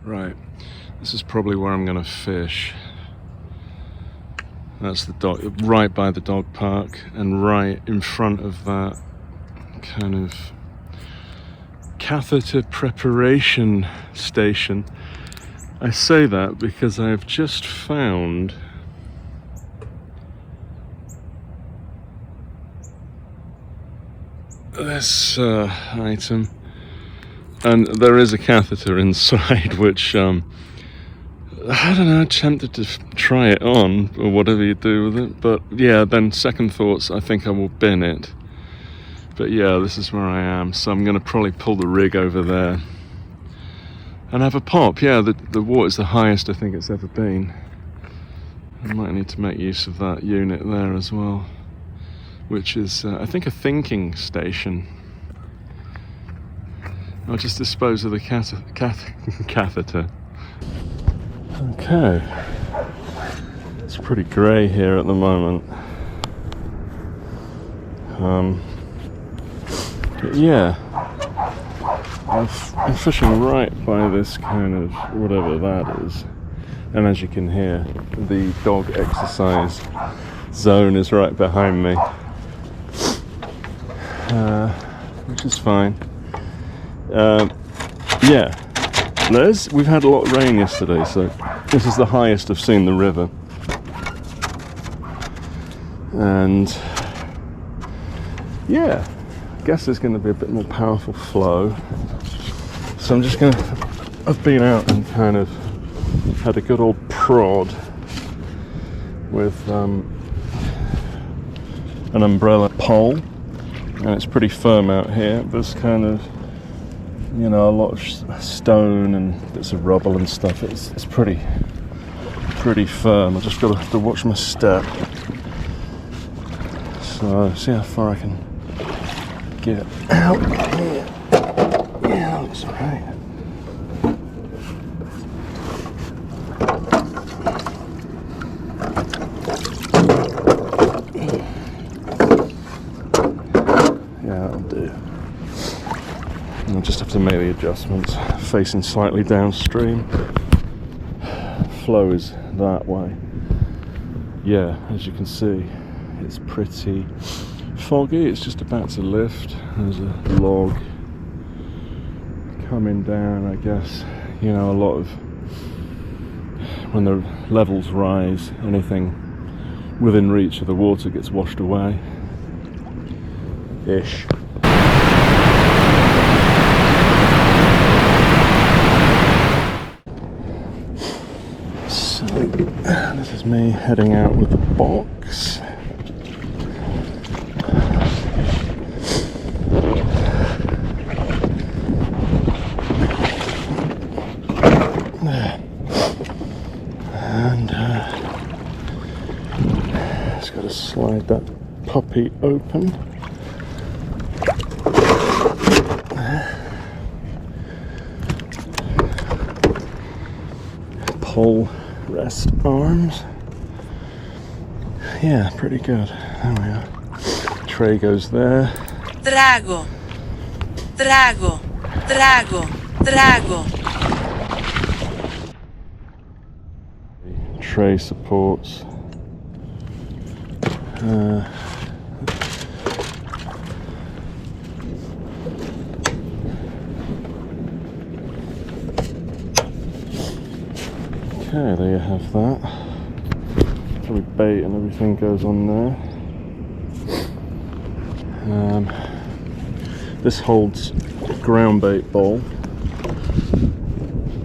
Right, this is probably where I'm going to fish. That's the dog, right by the dog park, and right in front of that kind of catheter preparation station. I say that because I have just found this item, and there is a catheter inside, which I don't know, tempted to try it on or whatever you do with it, but yeah, then second thoughts, I think I will bin it. But yeah, this is where I am, so I'm going to probably pull the rig over there and have a pop. Yeah, the water's the highest I think it's ever been. I might need to make use of that unit there as well, which is I think a thinking station. I'll just dispose of the catheter. Okay, it's pretty grey here at the moment. But yeah, I'm fishing right by this kind of whatever that is, and as you can hear, the dog exercise zone is right behind me, which is fine. Yeah, we've had a lot of rain yesterday, so this is the highest I've seen the river, and yeah, I guess there's going to be a bit more powerful flow, so I'm just going to, I've been out and kind of had a good old prod with an umbrella pole, and it's pretty firm out here. There's kind of, you know, a lot of stone and bits of rubble and stuff. It's pretty firm. I just got to watch my step. So see how far I can get out here. Yeah, looks alright. Yeah, that'll do. I'll just have to make the adjustments. Facing slightly downstream. Flow is that way. Yeah, as you can see, it's pretty foggy. It's just about to lift. There's a log coming down, I guess. You know, a lot of, when the levels rise, anything within reach of the water gets washed away. Ish. So, this is me heading out with the box. And just got to slide that puppy open. Pull rest arms. Yeah, pretty good. There we are. Tray goes there. Trago. Trago. Trago. Trago. Tray supports. Okay, there you have that. Probably bait and everything goes on there. This holds a ground bait bowl,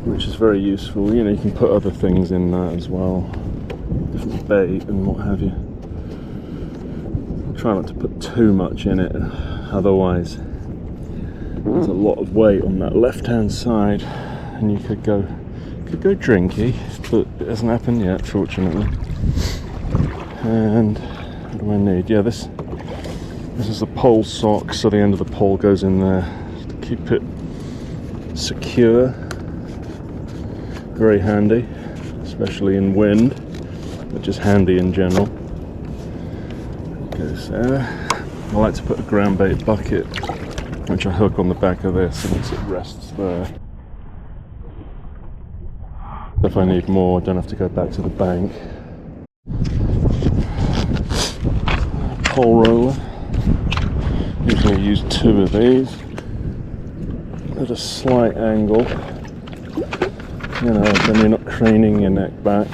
which is very useful. You know, you can put other things in that as well, different bait and what have you. I'll try not to put too much in it, otherwise there's a lot of weight on that left hand side and you could go drinky, but it hasn't happened yet, fortunately. And what do I need? Yeah, this is a pole sock, so the end of the pole goes in there to keep it secure. Very handy, especially in wind, but just handy in general. Goes there. I like to put a ground bait bucket, which I hook on the back of this, and it rests there. If I need more, I don't have to go back to the bank. Pole roller. Usually use 2 of these at a slight angle. You know, then you're not craning your neck back.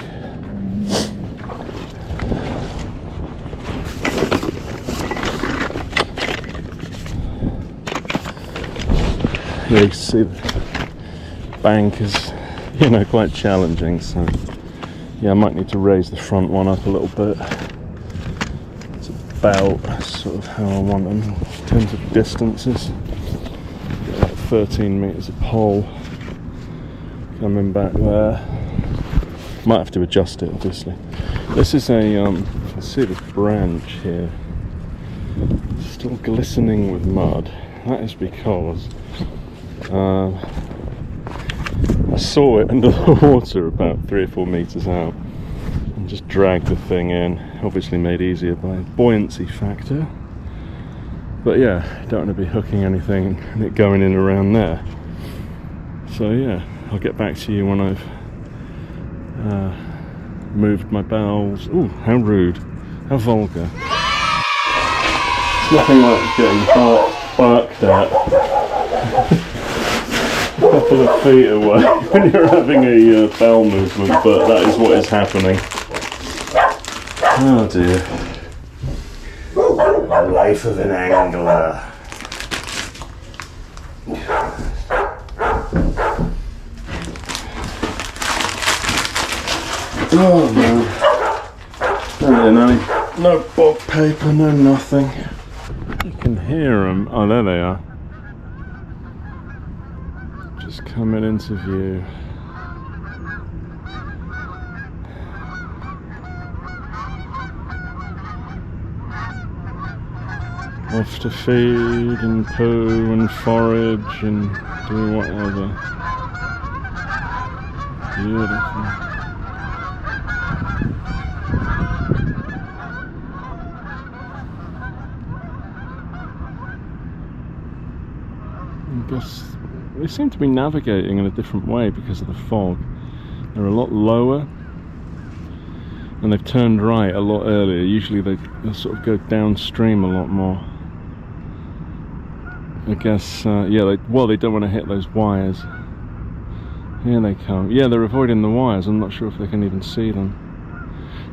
Yeah, you can see the bank is, you know, quite challenging, so yeah, I might need to raise the front one up a little bit. It's about sort of how I want them in terms of distances. Got like 13 metres of pole coming back there. Might have to adjust it, obviously. This is a, you can see this branch here, still glistening with mud. That is because I saw it under the water about 3 or 4 metres out and just dragged the thing in. Obviously made easier by a buoyancy factor. But yeah, don't want to be hooking anything and it going in around there. So yeah, I'll get back to you when I've moved my bowels. Ooh, how rude, how vulgar. It's nothing like getting barked at a couple of feet away when you're having a bowel movement, but that is what is happening. Oh dear. The life of an angler. Oh no. No bog paper, no nothing. You can hear them. Oh, there they are. Just coming into view. Off to feed and poo and forage and do whatever. Beautiful. I guess they seem to be navigating in a different way because of the fog. They're a lot lower and they've turned right a lot earlier. Usually they sort of go downstream a lot more. I guess, yeah, they don't want to hit those wires. Here they come. Yeah, they're avoiding the wires. I'm not sure if they can even see them.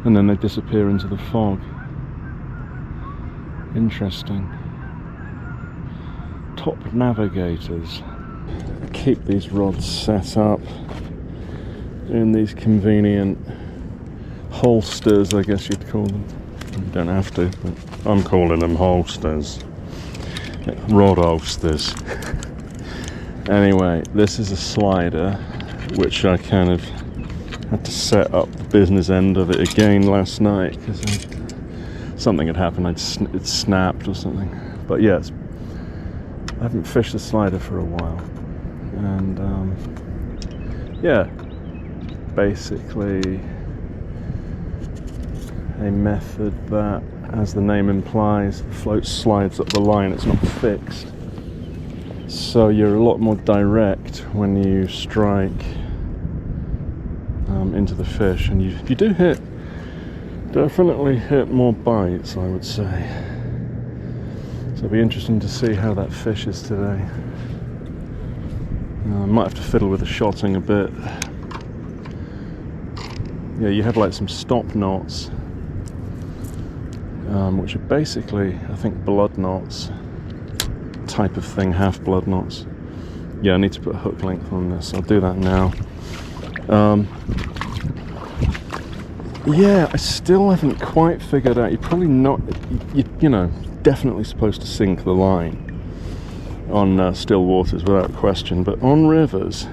And then they disappear into the fog. Interesting. Top navigators. Keep these rods set up in these convenient holsters, I guess you'd call them. You don't have to, but I'm calling them holsters. Rod holsters. Anyway, this is a slider which I kind of had to set up the business end of it again last night because something had happened. It snapped or something. But yeah, I haven't fished a slider for a while, and yeah, basically a method that, as the name implies, the float slides up the line. It's not fixed, so you're a lot more direct when you strike into the fish, and you do definitely hit more bites, I would say. So it'll be interesting to see how that fishes today. I might have to fiddle with the shotting a bit. Yeah, you have like some stop knots, which are basically, I think, blood knots type of thing, half blood knots. Yeah, I need to put a hook length on this. I'll do that now. Yeah, I still haven't quite figured out. You're probably not, you know, definitely supposed to sink the line on still waters without question, but on rivers,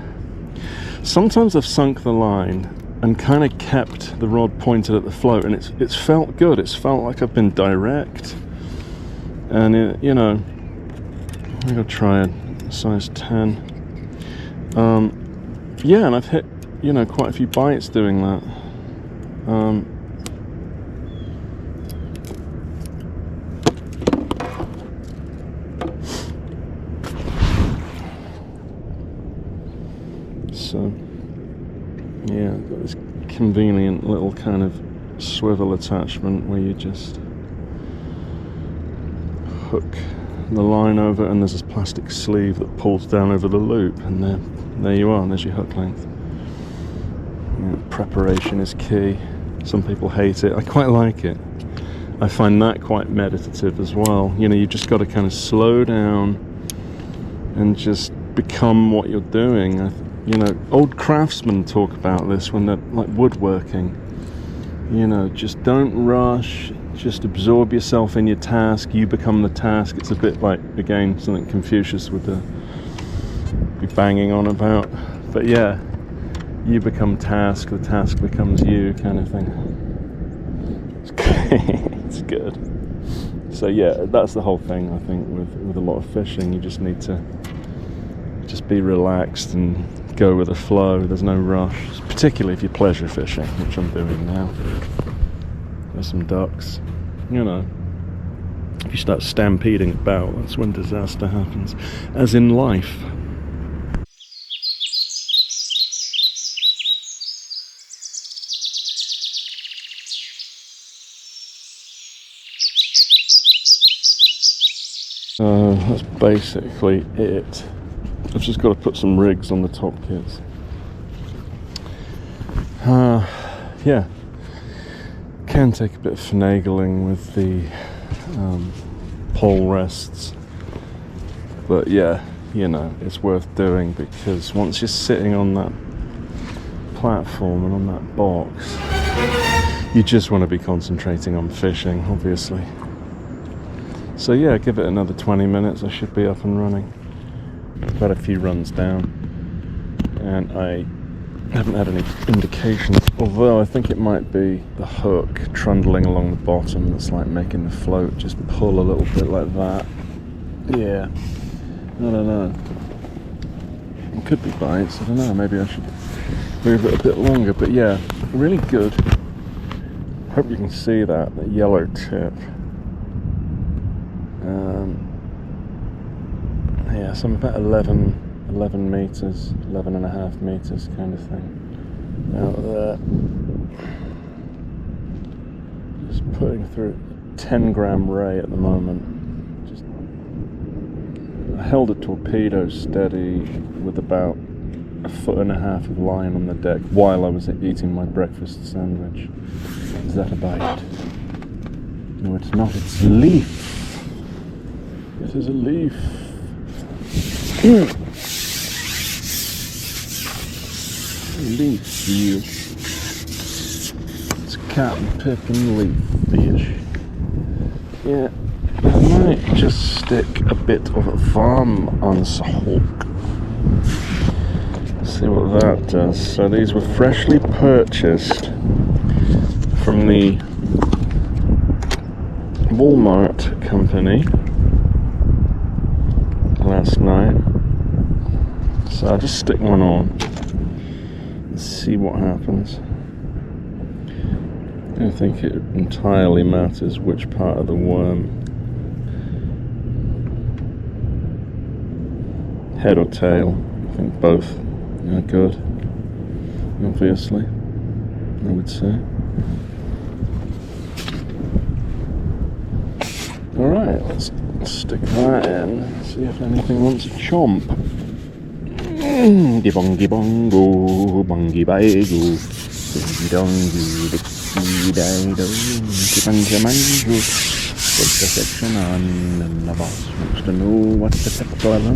sometimes I've sunk the line and kind of kept the rod pointed at the float, and it's felt good. It's felt like I've been direct, and it, you know, I'm gonna try a size 10. Yeah, and I've hit, you know, quite a few bites doing that. So Yeah, got this convenient little kind of swivel attachment where you just hook the line over, and there's this plastic sleeve that pulls down over the loop, and there you are, there's your hook length. Yeah, preparation is key. Some people hate it. I quite like it. I find that quite meditative as well. You know, you just got to kind of slow down and just become what you're doing. You know, old craftsmen talk about this when they're like woodworking. You know, just don't rush, just absorb yourself in your task, you become the task. It's a bit like, again, something Confucius would be banging on about. But yeah, you become task, the task becomes you, kind of thing. It's good. So yeah, that's the whole thing, I think, with a lot of fishing. You just need to just be relaxed and go with the flow. There's no rush, particularly if you're pleasure fishing, which I'm doing now. There's some ducks. You know, if you start stampeding about, that's when disaster happens, as in life. That's basically it. I've just got to put some rigs on the top kits. Yeah, can take a bit of finagling with the pole rests, but yeah, you know, it's worth doing, because once you're sitting on that platform and on that box, you just want to be concentrating on fishing, obviously. So yeah, give it another 20 minutes, I should be up and running. I've had a few runs down, and I haven't had any indications, although I think it might be the hook trundling along the bottom that's like making the float just pull a little bit like that. Yeah, I don't know. It could be bites, I don't know, maybe I should move it a bit longer, but yeah, really good. Hope you can see that yellow tip. Yeah, so I'm about 11 meters, 11 and a half meters kind of thing out there. Just putting through 10 gram ray at the moment. Just I held a torpedo steady with about 1.5 feet of line on the deck while I was eating my breakfast sandwich. Is that a bite? No, it's not, it's a leaf. It is a leaf. Leaf fish. It's cotton picking leaf fish. Yeah, I might just stick a bit of varm on the hook. See what that does. So these were freshly purchased from the Walmart company last night. So I'll just stick one on and see what happens. I don't think it entirely matters which part of the worm, head or tail. I think both are good, obviously, I would say. Alright, let's stick that in, see if anything wants a chomp. Bongy bongo, bongy bagoo, bongy dongy, dicky dido, chipanja mango. Put the section on, and the boss wants to know what the technical on.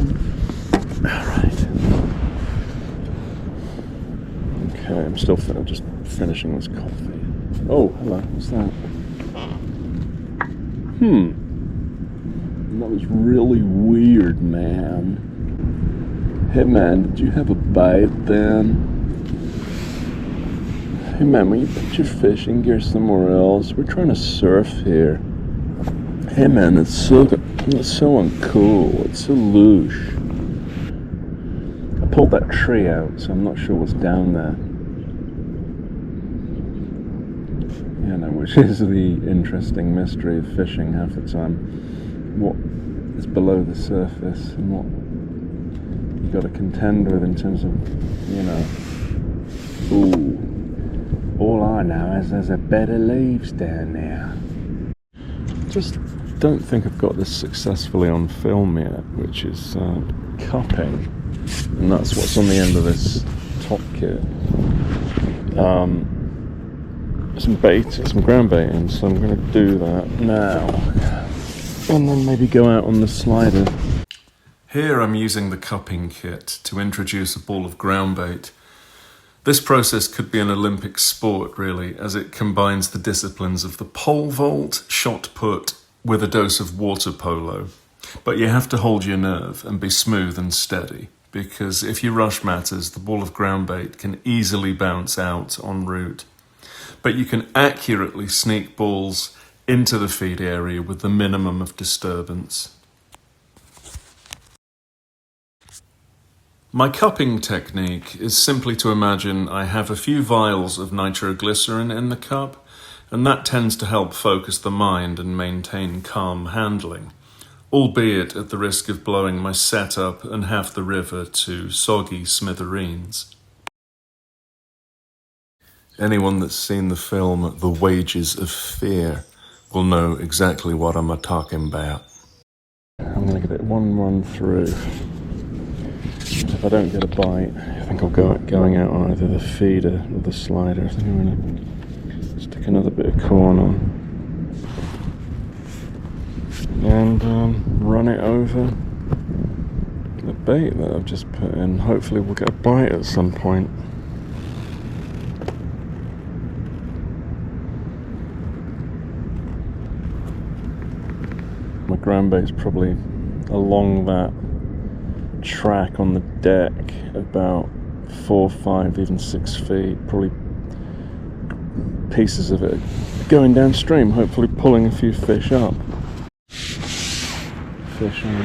Alright. Okay, I'm still just finishing this coffee. Oh, hello, what's that? That was really weird, man. Hey man, did you have a bite then? Hey man, will you put your fishing gear somewhere else? We're trying to surf here. Hey man, it's so uncool. It's so louche. I pulled that tree out, so I'm not sure what's down there. You know, which is the interesting mystery of fishing half the time. What is below the surface and what you got to contend with in terms of, you know, ooh. know, as there's a bed of leaves down there. Just don't think I've got this successfully on film yet, which is cupping, and that's what's on the end of this top kit. Some bait, some ground baiting, so I'm going to do that now, and then maybe go out on the slider. Here I'm using the cupping kit to introduce a ball of ground bait. This process could be an Olympic sport, really, as it combines the disciplines of the pole vault, shot put, with a dose of water polo. But you have to hold your nerve and be smooth and steady, because if you rush matters, the ball of ground bait can easily bounce out en route. But you can accurately sneak balls into the feed area with the minimum of disturbance. My cupping technique is simply to imagine I have a few vials of nitroglycerin in the cup, and that tends to help focus the mind and maintain calm handling, albeit at the risk of blowing my setup and half the river to soggy smithereens. Anyone that's seen the film The Wages of Fear will know exactly what I'm talking about. I'm going to give it one run through. If I don't get a bite, I think I'll go going out on either the feeder or the slider. I think I'm going to stick another bit of corn on and run it over the bait that I've just put in. Hopefully we'll get a bite at some point. My ground bait's probably along that track on the deck, about 4, 5, even 6 feet. Probably pieces of it going downstream, hopefully pulling a few fish up. Fish on.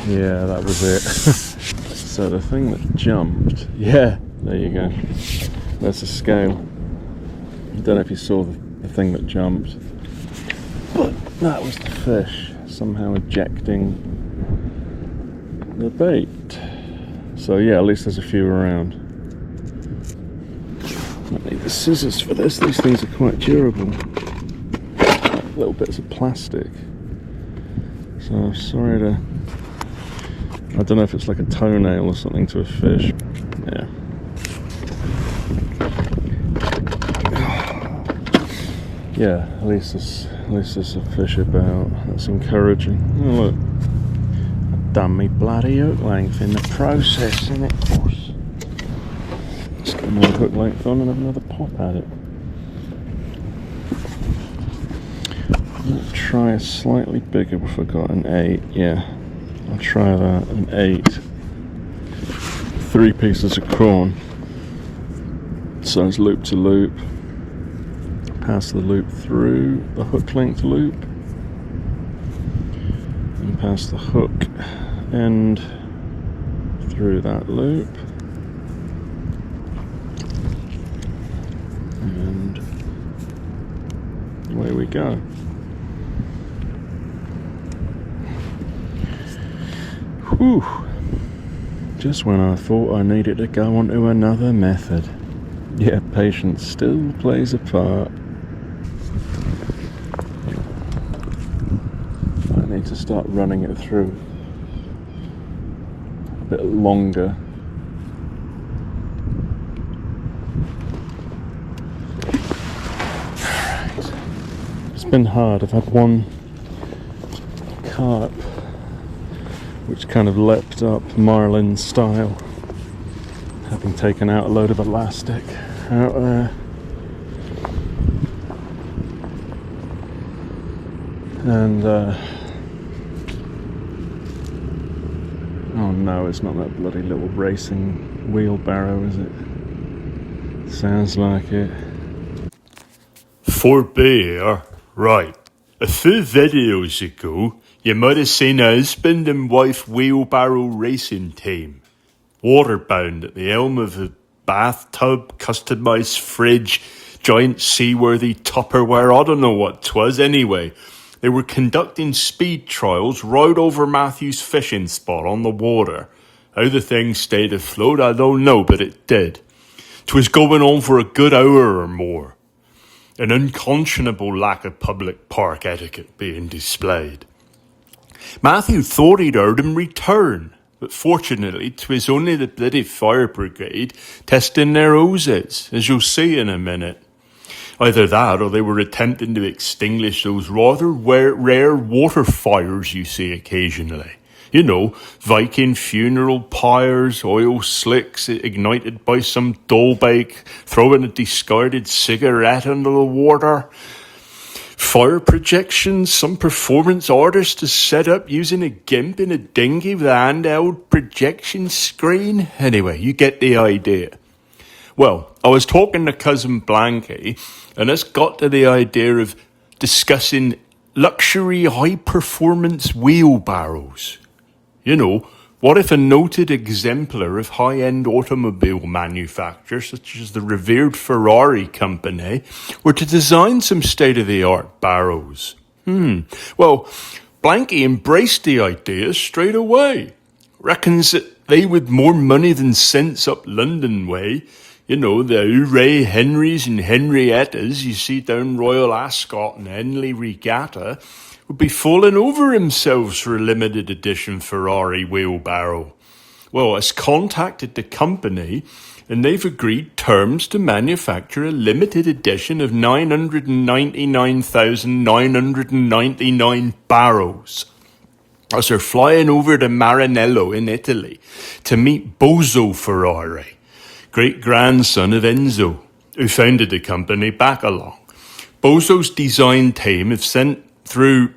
Yeah, that was it. So the thing that jumped, yeah, there you go. That's a scale. I don't know if you saw the thing that jumped, but that was the fish somehow ejecting the bait. So yeah, at least there's a few around. I need the scissors for this. These things are quite durable. Like little bits of plastic. So I'm sorry to... I don't know if it's like a toenail or something to a fish. Yeah. Yeah, at least there's a fish about. That's encouraging. Oh, look. I've done me bloody hook length in the process, innit, boss? Let's get another hook length on and have another pop at it. I'll try a slightly bigger if I got an 8. Yeah, I'll try that. An 8. 3 pieces of corn. So it's loop to loop. Pass the loop through the hook length loop and pass the hook end through that loop, and away we go. Whew. Just when I thought I needed to go on to another method. Yeah, patience still plays a part. To start running it through a bit longer. Alright. It's been hard. I've had one carp which kind of leapt up marlin style, having taken out a load of elastic out there. And oh no, it's not that bloody little racing wheelbarrow, is it? Sounds like it. For bear, right. A few videos ago, you might have seen a husband and wife wheelbarrow racing team. Waterbound at the helm of a bathtub, customised fridge, giant seaworthy Tupperware, I don't know what 'twas anyway. They were conducting speed trials right over Matthew's fishing spot on the water. How the thing stayed afloat, I don't know, but it did. 'Twas going on for a good hour or more. An unconscionable lack of public park etiquette being displayed. Matthew thought he'd heard him return, but fortunately 'twas only the bloody fire brigade testing their hoses, as you'll see in a minute. Either that, or they were attempting to extinguish those rather rare water fires you see occasionally. You know, Viking funeral pyres, oil slicks ignited by some dollbake, throwing a discarded cigarette into the water. Fire projections some performance artist has set up using a gimp in a dinghy with a handheld projection screen. Anyway, you get the idea. Well, I was talking to cousin Blanky, and us got to the idea of discussing luxury high-performance wheelbarrows. You know, what if a noted exemplar of high-end automobile manufacturer, such as the revered Ferrari company, were to design some state-of-the-art barrows? Well, Blanky embraced the idea straight away. Reckons that they with more money than sense up London way, you know, the Hooray Henrys and Henriettas you see down Royal Ascot and Henley Regatta, would be falling over themselves for a limited edition Ferrari wheelbarrow. Well, it's contacted the company and they've agreed terms to manufacture a limited edition of 999,999 barrows. As they're flying over to Maranello in Italy to meet Bozo Ferrari, great-grandson of Enzo, who founded the company back along. Bozo's design team have sent through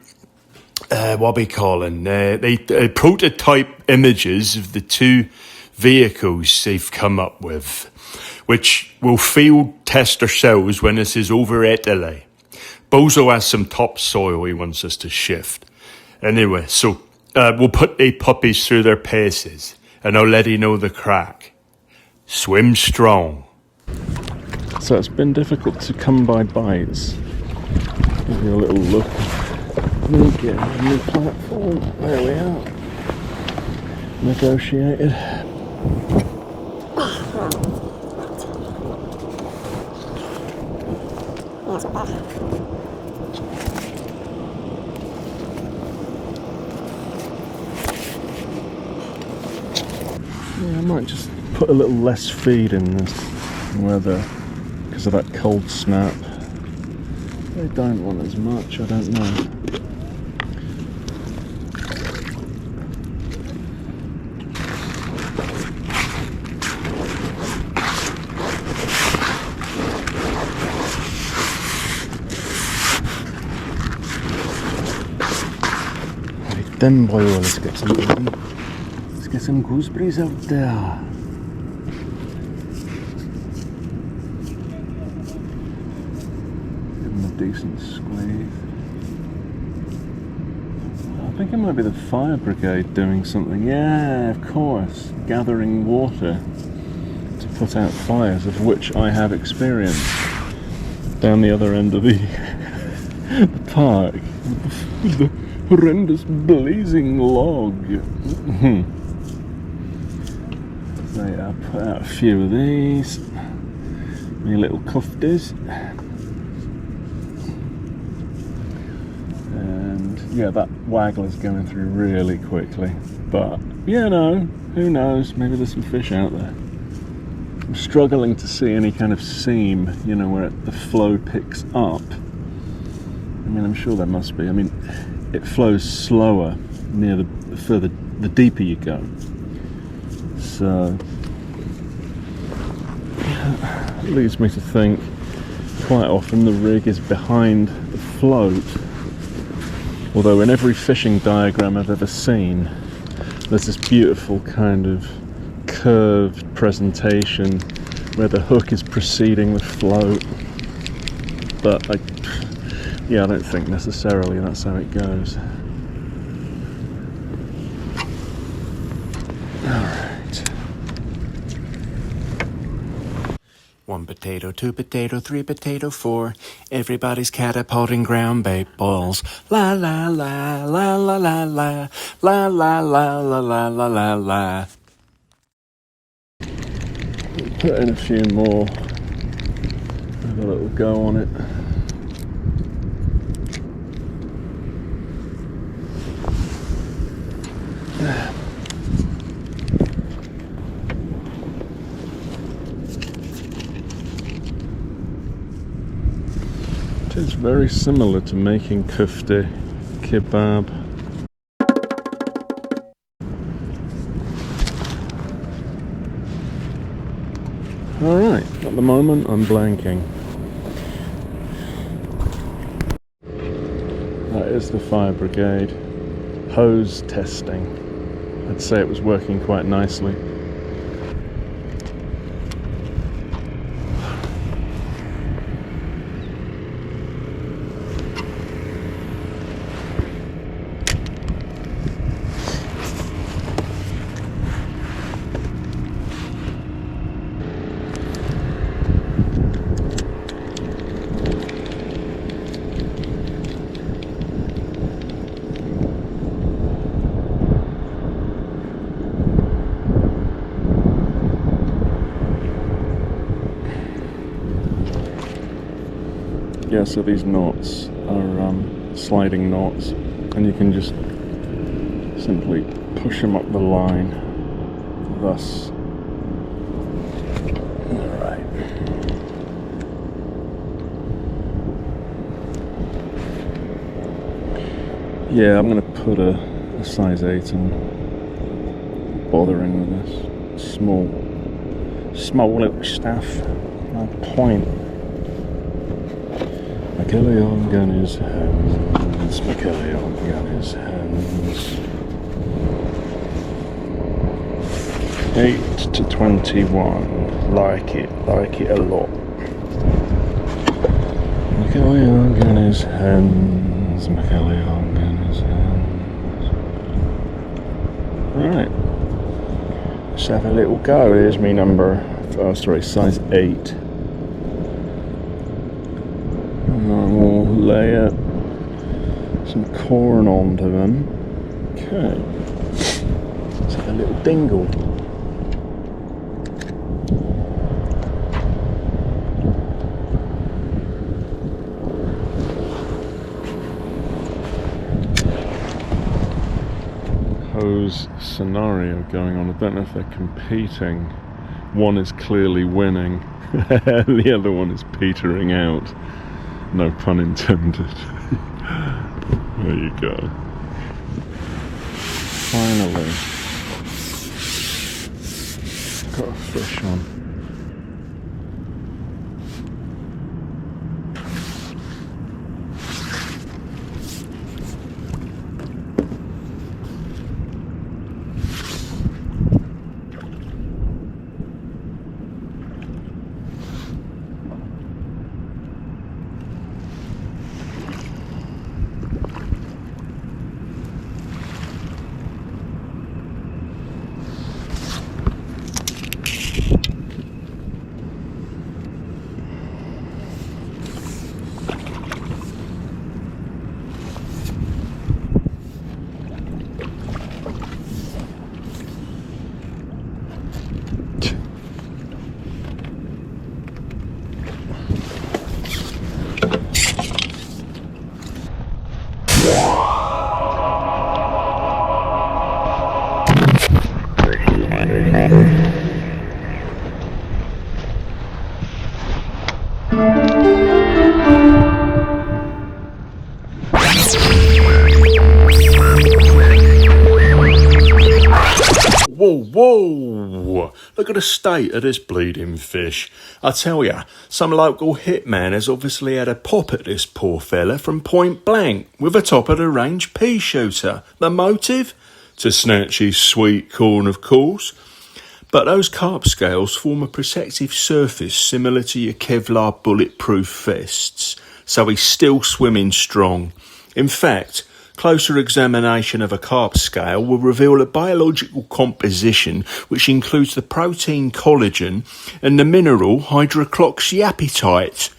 prototype images of the two vehicles they've come up with, which will field test ourselves when this is over Italy. Bozo has some topsoil he wants us to shift. Anyway, so we'll put the puppies through their paces, and I'll let you know the crack. Swim strong. So it's been difficult to come by bites. Give you a little look. Get a new platform. There we are. Negotiated. Yeah, I might just put a little less feed in this weather because of that cold snap. They don't want as much, I don't know. Then boy, let's get some gooseberries out there. Give them a decent squeeze. I think it might be the fire brigade doing something. Yeah, of course, gathering water to put out fires, of which I have experience down the other end of the park. The horrendous blazing log. So yeah, I'll put out a few of these. My little cufties. And yeah, that waggler's going through really quickly. But yeah, no, who knows? Maybe there's some fish out there. I'm struggling to see any kind of seam, you know, where the flow picks up. I mean, I'm sure there must be. I mean, it flows slower near the deeper you go. So it leads me to think quite often the rig is behind the float. Although in every fishing diagram I've ever seen, there's this beautiful kind of curved presentation where the hook is preceding the float. But I don't think necessarily that's how it goes. Alright. 1 potato, 2 potato, 3 potato, 4. Everybody's catapulting ground bait balls. La la la la la la la la la la la la la la la. Put in a few more. Have a little go on it. It is very similar to making kufte kebab. Alright, at the moment I'm blanking. That is the fire brigade. Hose testing. I'd say it was working quite nicely. Yeah, so these knots are sliding knots, and you can just simply push them up the line, thus. Alright. Yeah, I'm going to put a size 8 on. Bothering with this small little stuff. No point. McKillion gun his hands, McKillion gun his hands. 8 to 21, like it a lot. McKillion gun his hands, McKillion gun his hands. Right, let's have a little go. Here's me number, size 8. We'll lay some corn onto them. Okay. Let's have a little dingle. Hose scenario going on. I don't know if they're competing. One is clearly winning, the other one is petering out. No pun intended. There you go. Finally. Got a fish on. Whoa! Look at the state of this bleeding fish. I tell ya, some local hitman has obviously had a pop at this poor fella from point blank with a top-of-the-range pea shooter. The motive? To snatch his sweet corn, of course. But those carp scales form a protective surface similar to your Kevlar bulletproof vests, so he's still swimming strong. In fact, closer examination of a carp scale will reveal a biological composition which includes the protein collagen and the mineral hydroxyapatite.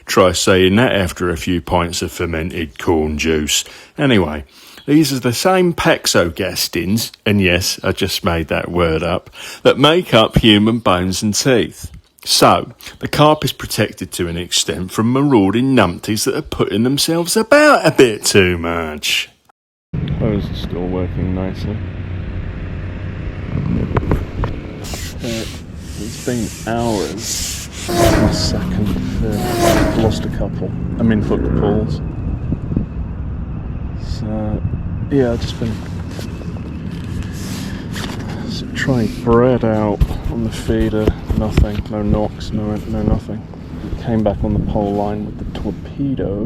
Try saying that after a few pints of fermented corn juice. Anyway, These are the same pexogastins, and yes, I just made that word up, that make up human bones and teeth. So, the carp is protected to an extent from marauding numpties that are putting themselves about a bit too much. Hose is still working nicely. It's been hours. My second lost a couple. I mean, hooked pulls. So, yeah, I've just been trying bread out on the feeder. Nothing, no knocks, no nothing. Came back on the pole line with the torpedo,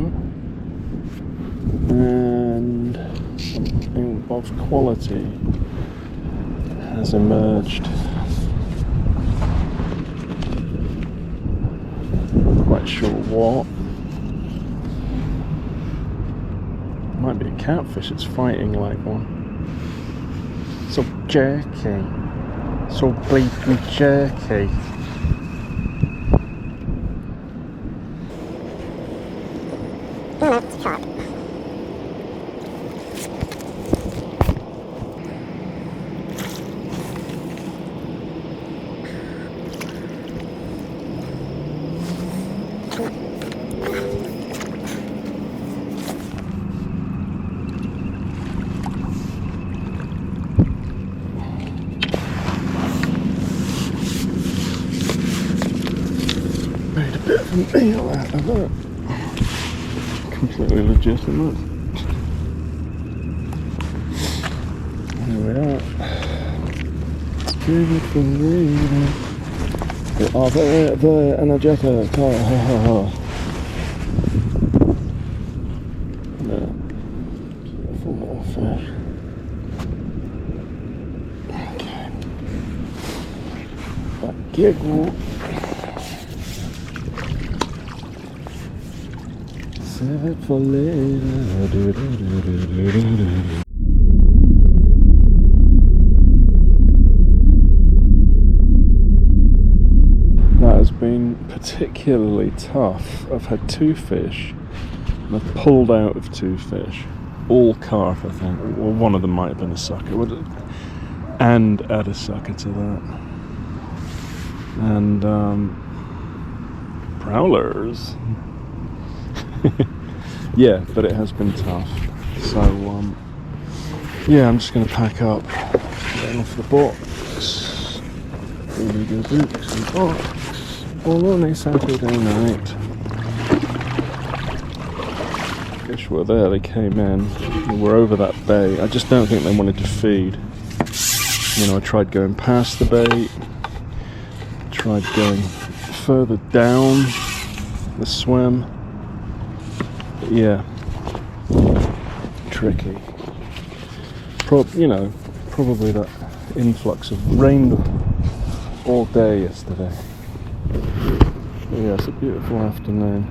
and something of quality has emerged. Not quite sure what. Might be a catfish. It's fighting like one. So jerky. So bleeping jerky. Let's try. Made a bit of a meal out of it. Completely legitimate. Here we are. Give it for reading. We are very energetic. Ha ha ha ha. Yeah. Beautiful little fish. Okay. That giggle. Save it for later. That has been particularly tough. I've had 2 fish, and I've pulled out of 2 fish. All carp, I think. Well, one of them might have been a sucker. And add a sucker to that. And, prowlers. Yeah, but it has been tough. So, yeah, I'm just going to pack up, get off the box, really do books and box, all on a Saturday night. Fish were there, they came in, they were over that bay. I just don't think they wanted to feed. You know, I tried going past the bay, tried going further down the swim. Yeah, tricky. Probably that influx of rain all day yesterday. But yeah, it's a beautiful afternoon.